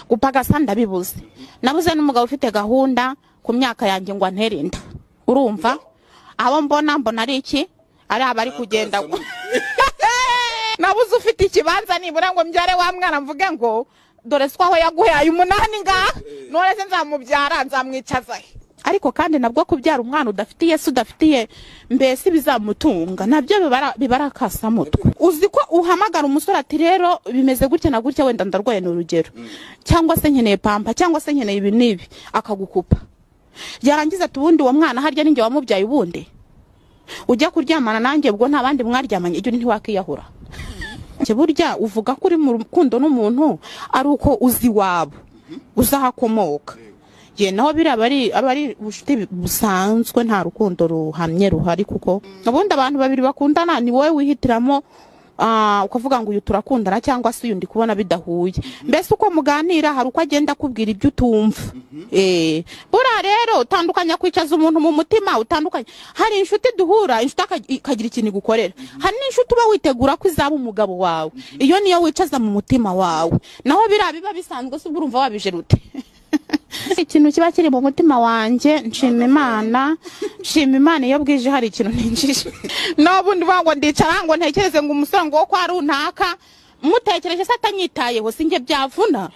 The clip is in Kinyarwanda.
gupagasa ndabibuze nabuze n'umugabo ufite gahunda ku myaka yanjye ngo anterinda urumva abo mbona ari iki ari abari kugenda nabuze ufite ikibanza nibura ngo mbyare wa mwana mvuge ngo dore swaho yaguhaye 8 ngaha none se nzamubyara nzamwicaza ariko kandi nabwo kubyara umwana udafitiye Yesu udafitiye mbese bizamutunga nabyo bibarakasa mutwe uzi ko uhamagara umusore ati rero bimeze gutya na gutya wenda ndarwaye n'urugero cyangwa se nkeneye pampa cyangwa se nkeneye ibi nibi akagukupa yarangiza tubundi uwo mwana harya ninjye wamubyaye ubundi ujya kuryamana nanjye ubwo nta bandi mwaryamanye ibyo ntiwakiyahura burya uvuga ko uri mu rukundo n'umuntu ari uko uzi wabo uzahakomoka ye naho abari bushite busanzwe nta rukundo ruhamye ruhari kuko ubundi abantu babiri bakundana ni wowe wihitiramo ukavuga ngo uyu turakundana cyangwa se uyu ndi kubona bidahuye mbese uko muganira hari uko agenda akubwira ibyo utumva bura rero utandukanya kwicaza umuntu mu mutima utandukanye hari inshuti duhura inshuti ikagira ikintu gukorera hari n'inshuti uba witegura ko izaba umugabo wawe iyo niyo wicaza mu mutima wawe naho biba bisanzwe se urumva wabije rute ikintu kiba kiri mu mutima wanje nshima Imana iyo bwije hari ikintu ninjije n'ubundi bango ndicara ngo ntekereze ngo umusongo wo kwa runaka mutekereje satanyitayeho singe byavuna